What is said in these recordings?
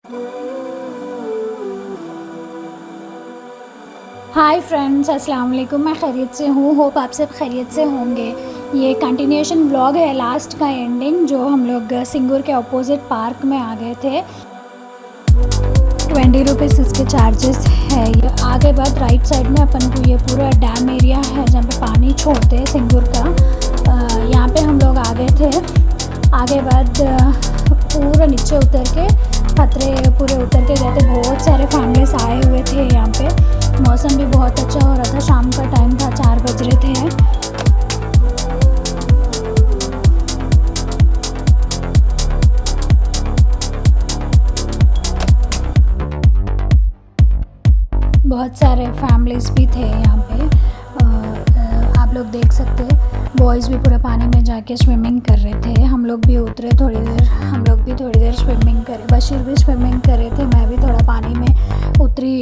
Hi friends, अस्सलाम वालेकुम। मैं खैरियत से हूँ। होप आप सब खैरियत से होंगे। ये कंटिन्यूएशन व्लॉग है, लास्ट का एंडिंग, जो हम लोग सिंगूर के अपोजिट पार्क में आ गए थे। 20 रुपीज़ इसके चार्जेस है। ये आगे बाद राइट साइड में अपन को ये पूरा डैम एरिया है जहाँ पे पानी छोड़ते हैं सिंगूर का। यहाँ पे हम लोग आ गए थे। आगे बाद पूरा नीचे उतर के पत्थरे पूरे उतर के गए थे। बहुत सारे फैमिलीज आए हुए थे यहाँ पे। मौसम भी बहुत अच्छा हो रहा था। शाम का टाइम था, 4 बज रहे थे। बहुत सारे फैमिलीज भी थे यहाँ पे। आप लोग देख सकते हैं, बॉयज़ भी पूरे पानी में जाके स्विमिंग कर रहे थे। हम लोग भी उतरे थोड़ी देर, हम लोग भी थोड़ी देर स्विमिंग करे। बशीर भी स्विमिंग कर रहे थे, मैं भी थोड़ा पानी में उतरी।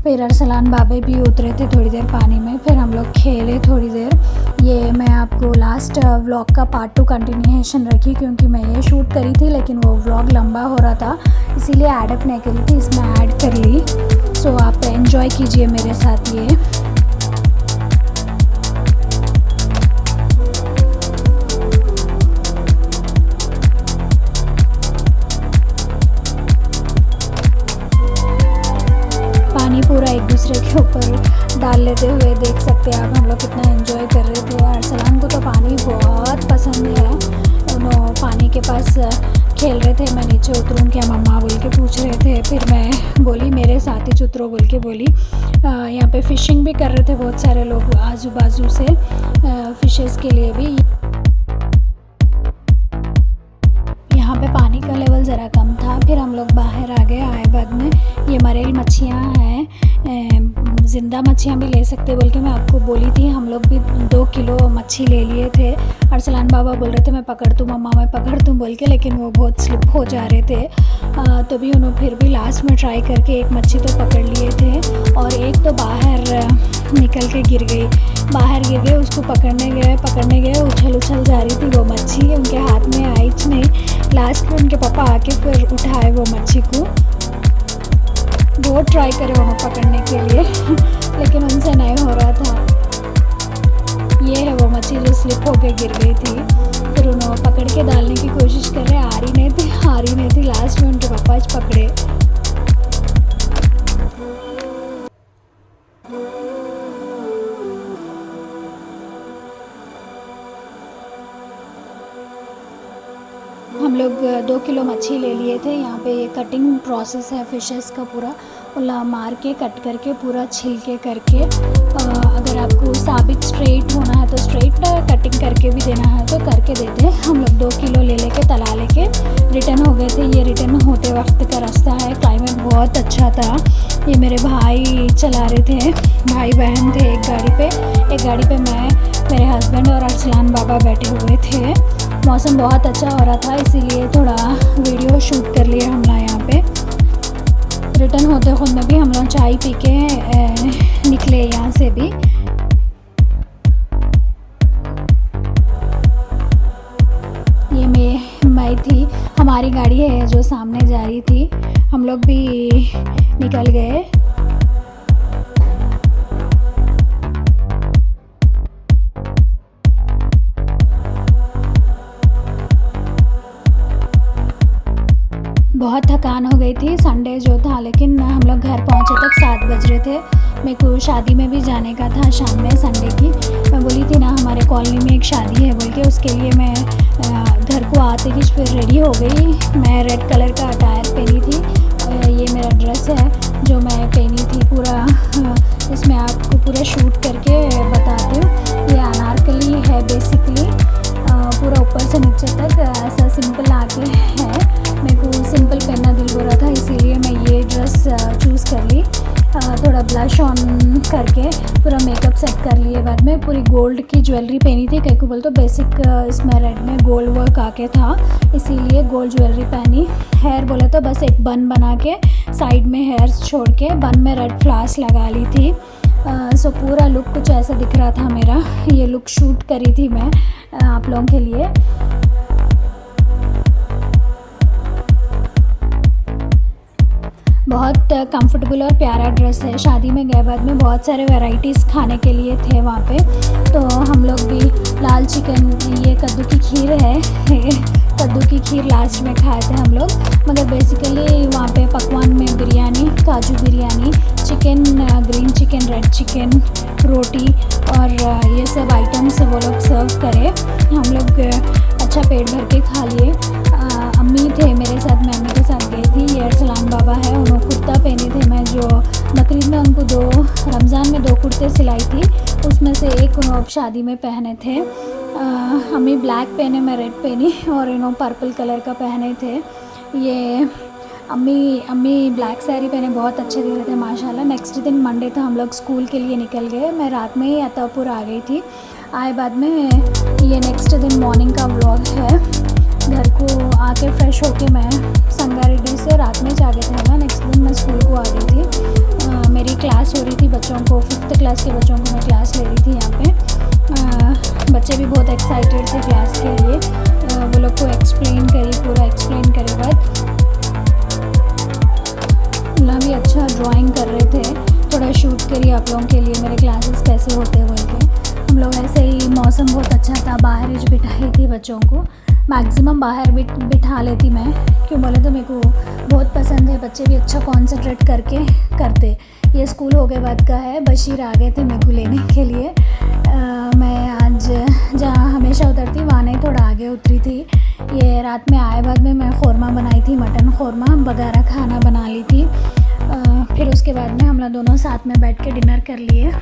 फिर अरसलान बाबे भी उतरे थे थोड़ी देर पानी में। फिर हम लोग खेले थोड़ी देर। ये मैं आपको लास्ट व्लॉग का पार्ट 2 कंटिन्यूएशन रखी, क्योंकि मैं ये शूट करी थी लेकिन वो व्लॉग लंबा हो रहा था, इसीलिए ऐड नहीं करी थी, इसमें ऐड कर ली। सो आप एंजॉय कीजिए मेरे साथ ये। पानी पूरा एक दूसरे के ऊपर डाल लेते हुए देख सकते हैं आप, हम लोग कितना एंजॉय कर रहे थे। अरसलान को तो पानी बहुत पसंद है। दोनों पानी के पास खेल रहे थे। मैं नीचे उतरूँ क्या मम्मा बोल के पूछ रहे थे। फिर मैं बोली मेरे साथ ही उतरो बोल के बोली। यहाँ पे फ़िशिंग भी कर रहे थे बहुत सारे लोग आजू बाजू से, फ़िशेस के लिए भी। यहाँ पे पानी का लेवल ज़रा कम था। फिर हम लोग बाहर आ गए। आए बाद में ये मरेल मच्छियाँ हैं, ज़िंदा मच्छियाँ भी ले सकते बोल के मैं आपको बोली थी। हम लोग भी 2 किलो मच्छी ले लिए थे। अरसलान बाबा बोल रहे थे मैं पकड़ दूँ मम्मा, मैं पकड़ दूँ बोल के, लेकिन वो बहुत स्लिप हो जा रहे थे। तो भी उन्होंने फिर भी लास्ट में ट्राई करके एक मच्छी तो पकड़ लिए थे, और एक तो बाहर निकल के गिर गई। बाहर गिर गए, उसको पकड़ने गए, उछल उछल जा रही थी वो मच्छी, उनके हाथ में आई नहीं। लास्ट में उनके पापा आके फिर उठाए वो मच्छी को। बहुत ट्राई करे उन्हें पकड़ने के लिए लेकिन उनसे नहीं हो रहा था। ये है वो मच्छी जो स्लिप होके गिर गई थी। फिर उन्होंने पकड़ के डालने की कोशिश कर रहे, आ रही नहीं थी। लास्ट में उनके पापा पकड़े। हम लोग 2 किलो मच्छी ले लिए थे। यहाँ पे ये कटिंग प्रोसेस है फ़िशेस का, पूरा उल्ला मार के कट करके पूरा छिलके करके। अगर आपको साबित स्ट्रेट होना है तो स्ट्रेट कटिंग करके भी देना है तो करके देते हैं। हम लोग 2 किलो ले लेके तला लेके रिटर्न हो गए थे। ये रिटर्न होते वक्त का रास्ता है। क्लाइमेट बहुत अच्छा था। ये मेरे भाई चला रहे थे, भाई बहन थे। एक गाड़ी पे मैं, मेरे हस्बैंड और अरसलान बाबा बैठे हुए थे। मौसम बहुत अच्छा हो रहा था, इसीलिए थोड़ा वीडियो शूट कर लिए हम लोग यहाँ पे। रिटर्न होते खुद में भी हम लोग चाय पी के निकले यहाँ से भी। ये मैं थी, हमारी गाड़ी है जो सामने जा रही थी। हम लोग भी निकल गए। बहुत थकान हो गई थी, संडे जो था, लेकिन हम लोग घर पहुंचे तक 7 बज रहे थे। मेरे को शादी में भी जाने का था शाम में, संडे की। मैं बोली थी ना हमारे कॉलोनी में एक शादी है बोल के, उसके लिए मैं घर को आते ही फिर रेडी हो गई। मैं रेड कलर का अटायर पहनी थी। ये मेरा ड्रेस है जो मैं पहनी थी पूरा। इसमें आपको पूरा शूट करके बताती हूँ। ये अनारकली है बेसिकली, पूरा ऊपर से नीचे तक ऐसा सिंपल आके है। मेरे को सिंपल पहनना दिल हो रहा था, इसीलिए मैं ये ड्रेस चूज़ कर ली। थोड़ा ब्लश ऑन करके पूरा मेकअप सेट कर लिए। बाद में पूरी गोल्ड की ज्वेलरी पहनी थी। कहीं को बोल तो बेसिक इसमें रेड में गोल्ड वर्क आके था, इसीलिए गोल्ड ज्वेलरी पहनी। हेयर बोले तो बस एक बन बना के साइड में हेयर्स छोड़ के बन में रेड फ्लावर्स लगा ली थी। सो पूरा लुक कुछ ऐसा दिख रहा था मेरा। ये लुक शूट करी थी मैं आप लोगों के लिए। बहुत कंफर्टेबल और प्यारा ड्रेस है। शादी में गए बाद में बहुत सारे वैराइटीज़ खाने के लिए थे वहाँ पे, तो हम लोग भी लाल चिकन, ये कद्दू की खीर है कद्दू की खीर लास्ट में खाए थे हम लोग। मगर बेसिकली वहाँ पे पकवान में बिरयानी, काजू biryani, chicken, green chicken, red chicken, रोटी और ये सब आइटम्स वो लोग सर्व करे। हम लोग अच्छा पेट भर के खा लिए। अम्मी थे मेरे साथ, मैं अम्मी के साथ गई थी। ये अरसलान बाबा है, उन्होंने कुर्ता पहने थे। मैं जो बकरीद में उनको रमज़ान में 2 कुर्ते सिलाई थी, उसमें से एक उन्होंने शादी में पहने थे। अम्मी ब्लैक पहने, मैं रेड पहनी और इन्होंने पर्पल कलर का पहने थे। ये अम्मी ब्लैक साड़ी पहने, बहुत अच्छे दिख रहे थे माशाल्लाह। नेक्स्ट दिन मंडे था, हम लोग स्कूल के लिए निकल गए। मैं रात में ही अतापुर आ गई थी। आए बाद में ये नेक्स्ट दिन मॉर्निंग का व्लॉग है। घर को आके फ्रेश होके मैं संगारेड्डी से रात में जाके थे ना, नेक्स्ट दिन मैं स्कूल को आ गई थी। मेरी क्लास हो रही थी बच्चों को, 5th क्लास के बच्चों को मैं क्लास ले रही थी यहाँ पे। बच्चे भी बहुत एक्साइटेड थे क्लास के लिए। वो लोग को एक्सप्लेन करी, पूरा एक्सप्लेन करे बाद ना भी अच्छा ड्राइंग कर रहे थे। थोड़ा शूट करी आप लोगों के लिए मेरे क्लासेस कैसे होते हुए थे। हम लोग ऐसे ही, मौसम बहुत अच्छा था, बाहर ही बिठाई थी बच्चों को। मैक्सिमम बाहर बिठा लेती मैं, क्यों बोले तो मेरे को बहुत पसंद है। बच्चे भी अच्छा कंसंट्रेट करके करते। ये स्कूल हो गए बाद का है। बशीर आ गए थे मेरे को लेने के लिए। मैं आज जहाँ हमेशा उतरती वहाँ नहीं, थोड़ा आगे उतरी थी। ये रात में आए बाद में मैं ख़ोरमा बनाई थी, मटन ख़ोरमा बगारा खाना बना ली थी। फिर उसके बाद में हम लोग दोनों साथ में बैठ के डिनर कर लिए।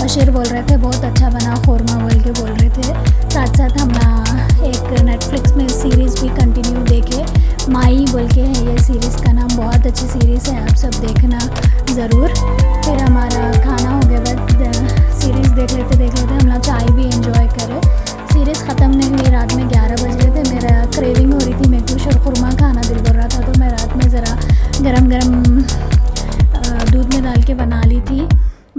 बशीर बोल रहे थे बहुत अच्छा बना ख़ोरमा बोल के बोल रहे थे। साथ साथ हम एक नेटफ्लिक्स में सीरीज़ भी कंटिन्यू देखे, माई बोल के है ये सीरीज़ का नाम। बहुत अच्छी सीरीज़ है, आप सब देखना ज़रूर। फिर हमारा खाना हो गया बाद सीरीज़ देख लेते हम लोग चाय भी एंजॉय करें। सीरीज़ ख़त्म नहीं हुई, रात में 11 बज रहे थे। मेरा क्रेविंग हो रही थी, मेरे को शोरखुरमा खाना दिल बोल रहा था, तो मैं रात में ज़रा गरम दूध में डाल के बना ली थी।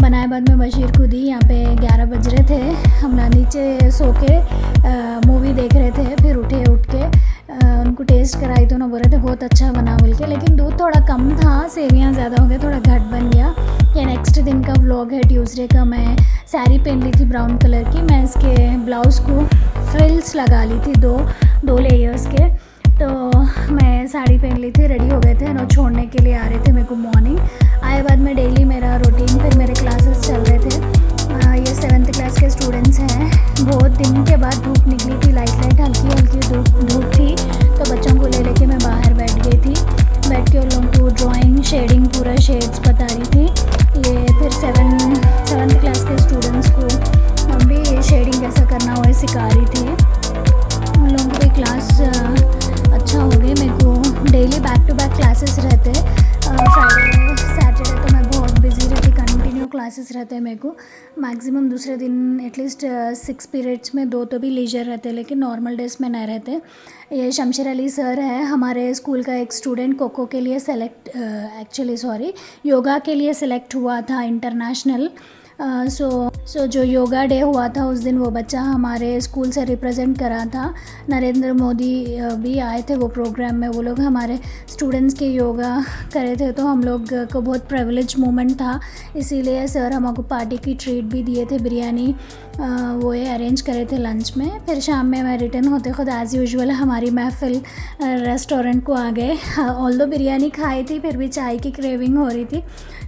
बनाए बाद में बशीर खुद ही, यहाँ पे 11 बज रहे थे, हम लोग नीचे सो के मूवी देख रहे थे। फिर उठ के उनको टेस्ट कराई तो उन्होंने बोल रहे थे बहुत अच्छा बना बोल के, लेकिन दूध थोड़ा कम था, सेवियाँ ज़्यादा हो गया, थोड़ा घट बन गया। ये नेक्स्ट दिन का व्लॉग है, ट्यूसडे का। मैं साड़ी पहन ली थी ब्राउन कलर की। मैं इसके ब्लाउज़ को फ्रिल्स लगा ली थी, दो लेयर्स के। तो मैं साड़ी पहन ली थी, रेडी हो गए थे और छोड़ने के लिए आ रहे थे मेरे को मॉर्निंग। आए बाद में डेली मेरा रूटीन, फिर मेरे क्लासेस चल रहे थे। ये 7th क्लास के स्टूडेंट्स हैं। बहुत दिन के बाद धूप निकली थी, लाइट हल्की धूप थी, तो बच्चों को ले मैं बाहर बैठ गई थी। बैठ के उन लोगों को ड्राइंग, शेडिंग, पूरा शेड्स बता रही थी। ये फिर 7th क्लास के स्टूडेंट्स को भी शेडिंग कैसा करना वो सिखा रही थी। उन लोगों को भी क्लास अच्छा हो गया। मेरे को daily back to back classes रहते। फ्राइडे सैटरडे तो मैं बहुत बिजी रहती, कंटिन्यू क्लासेस रहते हैं मेरे को। मैक्सिमम दूसरे दिन एटलीस्ट 6 पीरियड्स में 2 तो भी लीजर रहते, लेकिन नॉर्मल डेज में नहीं रहते। ये शमशेर अली सर है, हमारे स्कूल का एक स्टूडेंट कोको के लिए योगा के लिए सेलेक्ट हुआ था इंटरनेशनल। सो जो योगा डे हुआ था उस दिन वो बच्चा हमारे स्कूल से रिप्रेजेंट करा था। नरेंद्र मोदी भी आए थे वो प्रोग्राम में। वो लोग हमारे स्टूडेंट्स के योगा करे थे, तो हम लोग को बहुत प्रिविलेज मोमेंट था। इसीलिए सर हमको पार्टी की ट्रीट भी दिए थे, बिरयानी वो ये अरेंज करे थे लंच में। फिर शाम में मैं रिटर्न होते खुद एज़ यूजुअल हमारी महफिल रेस्टोरेंट को आ गए। ऑल्दो बिरयानी खाई थी, फिर भी चाय की क्रेविंग हो रही थी।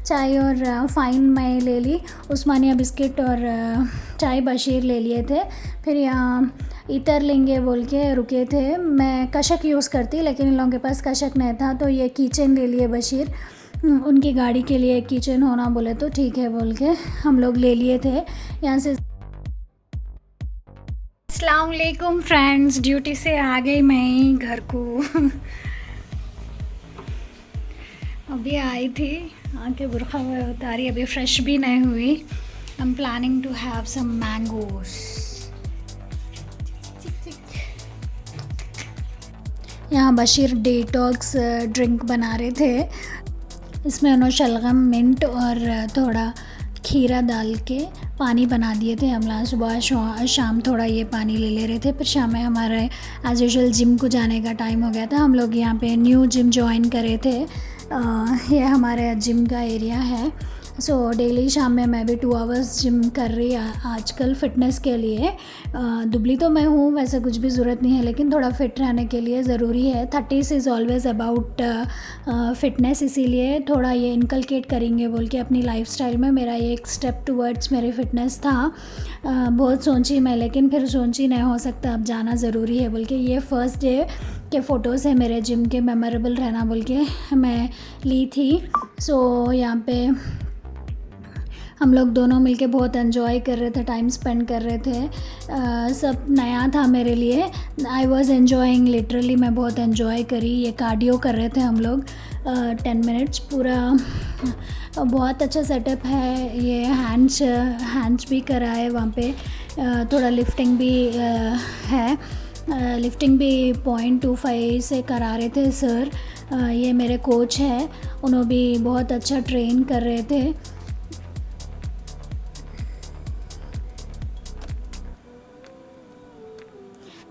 चाय और फ़ाइन मैं ले ली, उस्मानिया बिस्किट और चाय बशीर ले लिए थे। फिर यहाँ इतर लेंगे बोल के रुके थे। मैं कशक यूज़ करती, लेकिन इन लोगों के पास कशक नहीं था, तो ये कीचेन ले लिए बशीर। उनकी गाड़ी के लिए कीचेन होना बोले तो ठीक है बोल के हम लोग ले लिए थे यहाँ से। अस्सलाम वालेकुम फ्रेंड्स, ड्यूटी से आ गई मैं घर को। अभी आई थी, आके बुरखा उतारी, अभी फ्रेश भी नहीं हुई। I am planning to have some mangoes. यहाँ बशीर डेटॉक्स ड्रिंक बना रहे थे। इसमें उन्होंने शलगम, मिंट और थोड़ा खीरा डाल के पानी बना दिए थे हम लोग। सुबह शाम थोड़ा ये पानी ले रहे थे। फिर शाम में हमारे एज़ यूजुअल जिम को जाने का टाइम हो गया था। हम लोग यहाँ पे न्यू जिम जॉइन करे थे। ये हमारे जिम का एरिया है। सो डेली शाम में मैं भी 2 आवर्स जिम कर रही आजकल फ़िटनेस के लिए। दुबली तो मैं हूँ, वैसे कुछ भी ज़रूरत नहीं है, लेकिन थोड़ा फ़िट रहने के लिए ज़रूरी है। 30s is always about fitness, इसीलिए थोड़ा ये इनकलकेट करेंगे बोल के अपनी लाइफस्टाइल में। मेरा ये एक स्टेप टुवर्ड्स मेरी फ़िटनेस था। बहुत सोची मैं, लेकिन फिर सोची नहीं हो सकता, अब जाना ज़रूरी है बोल के। ये फ़र्स्ट डे के फ़ोटोज़ है मेरे जिम के, मेमोरेबल रहना बोल के मैं ली थी। सो यहाँ पे हम लोग दोनों मिलके बहुत एंजॉय कर रहे थे, टाइम स्पेंड कर रहे थे। सब नया था मेरे लिए। आई वॉज़ एन्जॉइंग, लिटरली मैं बहुत एंजॉय करी। ये कार्डियो कर रहे थे हम लोग 10 मिनट्स पूरा। बहुत अच्छा सेटअप है। ये हैंड्स भी कराए वहाँ पे। थोड़ा लिफ्टिंग भी है। लिफ्टिंग भी 0.25 से करा रहे थे सर। ये मेरे कोच है, उन्होंने भी बहुत अच्छा ट्रेन कर रहे थे।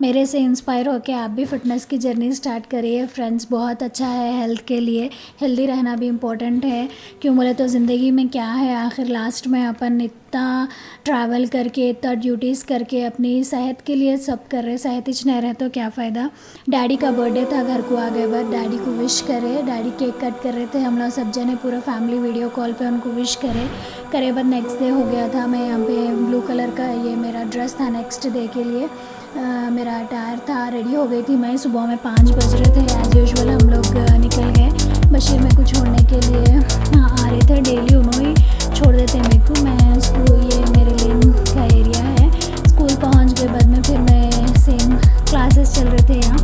मेरे से इंस्पायर होकर आप भी फ़िटनेस की जर्नी स्टार्ट करिए फ्रेंड्स। बहुत अच्छा है हेल्थ के लिए। हेल्दी रहना भी इम्पोर्टेंट है। क्यों बोले तो ज़िंदगी में क्या है, आखिर लास्ट में अपन इतना ट्रैवल करके, इतना ड्यूटीज़ करके अपनी सेहत के लिए सब कर रहे, सेहत ही नहीं रहे तो क्या फ़ायदा। डैडी का बर्थडे था, घर को आ गए बाद डैडी को विश करे। डैडी केक कट कर रहे थे, हम लोग सब जने पूरा फैमिली वीडियो कॉल पे उनको विश करे बाद नेक्स्ट डे हो गया था। मैं यहाँ पे ब्लू कलर का ये मेरा ड्रेस था नेक्स्ट डे के लिए। मेरा अटायर था, रेडी हो गई थी मैं। सुबह में 5 बज रहे थे, एज़ यूजुअल हम लोग निकल गए बशीर मेरे को छोड़ने के लिए। आ रहे थे, डेली उन्होंने ही छोड़ देते मेरे को। मैं स्कूल, ये मेरे लेन का एरिया है। स्कूल पहुंच गए बाद में फिर मैं सेम क्लासेस चल रहे थे यहाँ।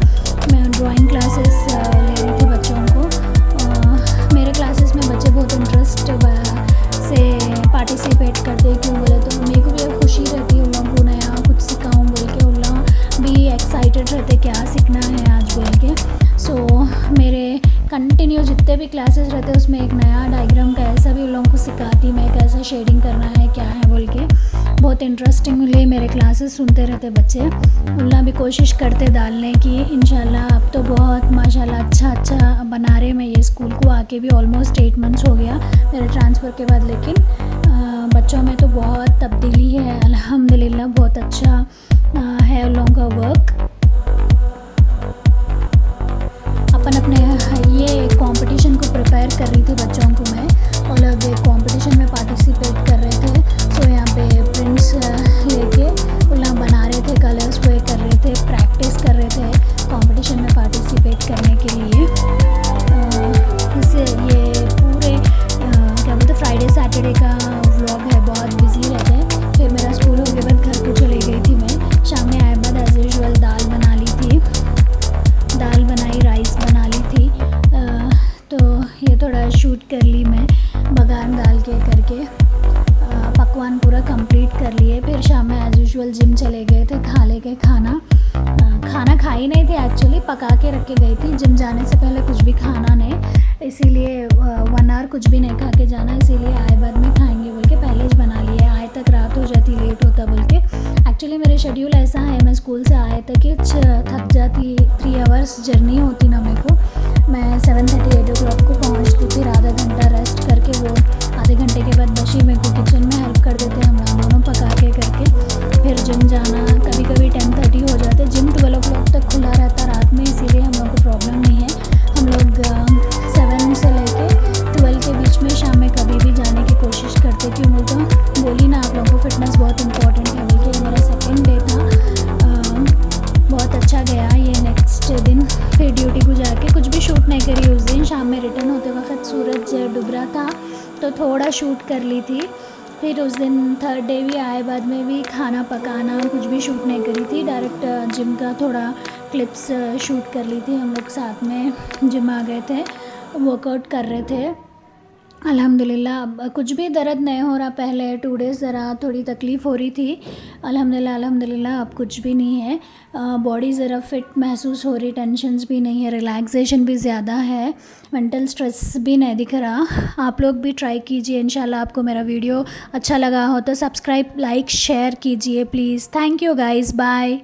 मैं ड्राइंग क्लासेस ले रही थी बच्चों को। मेरे क्लासेस में बच्चे बहुत इंटरेस्ट से पार्टिसिपेट करते। क्यों बोले तो मेरे को भी खुशी रहती है उन लोगों को नया कुछ सिखाऊँ बोल के। उन लोग भी एक्साइटेड रहते क्या सीखना है आज बोल के। सो मेरे कंटिन्यू जितने भी क्लासेस रहते उसमें एक नया डायग्राम का ऐसा भी उन लोगों को सिखाती मैं, कैसा शेडिंग करना है क्या है बोल के। बहुत इंटरेस्टिंगली मेरे क्लासेस सुनते रहते बच्चे। उन भी कोशिश करते डालने की। इंशाल्लाह अब तो बहुत माशाल्लाह अच्छा बना रहे। मैं ये स्कूल को आके भी ऑलमोस्ट 8 मंथ्स हो गया मेरे ट्रांसफ़र के बाद, लेकिन बच्चों में तो बहुत तब्दीली है अल्हम्दुलिल्लाह। बहुत अच्छा है उन लोगों का वर्क। अपन अपने ये कंपटीशन को प्रिपेयर कर रही थी बच्चों को मैं, और लोग एक कंपटीशन में पार्टिसिपेट कर रहे थे। सो यहाँ पे प्रिंट्स लेके उन लोग बना रहे थे, कलर्स वे कर रहे थे, प्रैक्टिस कर रहे थे कंपटीशन में पार्टिसिपेट करने के लिए। इससे ये पूरे क्या बोलते फ्राइडे सैटरडे का व्लॉग है, बहुत बिजी रहते हैं। फिर मेरा स्कूल हो गया बाद घर को चले गई थी मैं। शाम में आए बाद एज यूजुअल दाल बना ली थी, दाल बनाई, राइस बना ली थी। तो ये थोड़ा शूट कर ली मैं बगान डाल के करके। पकवान पूरा कंप्लीट कर लिए। फिर शाम में एज यूजुअल जिम चले गए थे, खा ले के खाना खाई नहीं थी एक्चुअली, पका के रख के गई थी। जिम जाने से पहले कुछ भी खाना नहीं, इसीलिए 1 आवर कुछ भी नहीं खा के जाना, इसीलिए आए बाद में खाएंगे बोल के पहले ही बना लिए। आए तक रात हो जाती, लेट होता बोल के। एक्चुअली मेरे शेड्यूल ऐसा है, मैं स्कूल से आए तक कि थक जाती। 3 आवर्स जर्नी होती ना मेरे को। मैं 7:30 8 o'clock को पहुँचती, फिर आधा घंटा रेस्ट करके वो आधे घंटे के बाद बशी मेरे को किचन में हेल्प कर देते हम लोग दोनों पका के करके। फिर जिम जाना, कभी कभी 10:30 हो जाते। जिम 12 o'clock तक खुला रहता रात में, इसीलिए हम लोग को प्रॉब्लम नहीं है। हम लोग 7 से लेके 12 के बीच में शाम में कभी भी जाने की कोशिश करते। क्यों बोलते बोली ना आप लोगों को फ़िटनेस बहुत इंपॉर्टेंट है बोल के। मेरा सेकेंड डे था, बहुत अच्छा गया ये। नेक्स्ट दिन फिर ड्यूटी को जाके कुछ भी शूट नहीं करी उस दिन। शाम में रिटर्न होते वक्त सूरज डूब रहा था तो थोड़ा शूट कर ली थी। फिर उस दिन थर्ड डे भी आए बाद में भी खाना पकाना कुछ भी शूट नहीं करी थी। डायरेक्ट जिम का थोड़ा क्लिप्स शूट कर ली थी। हम लोग साथ में जिम आ गए थे, वर्कआउट कर रहे थे। अल्हम्दुलिल्लाह अब कुछ भी दर्द नहीं हो रहा। पहले 2 डेज़ ज़रा थोड़ी तकलीफ़ हो रही थी। अल्हम्दुलिल्लाह अब कुछ भी नहीं है। बॉडी ज़रा फिट महसूस हो रही, टेंशन्स भी नहीं है, रिलैक्सेशन भी ज़्यादा है, मेंटल स्ट्रेस भी नहीं दिख रहा। आप लोग भी ट्राई कीजिए। इंशाल्लाह आपको मेरा वीडियो अच्छा लगा हो तो सब्सक्राइब, लाइक, शेयर कीजिए please. Thank you guys, bye.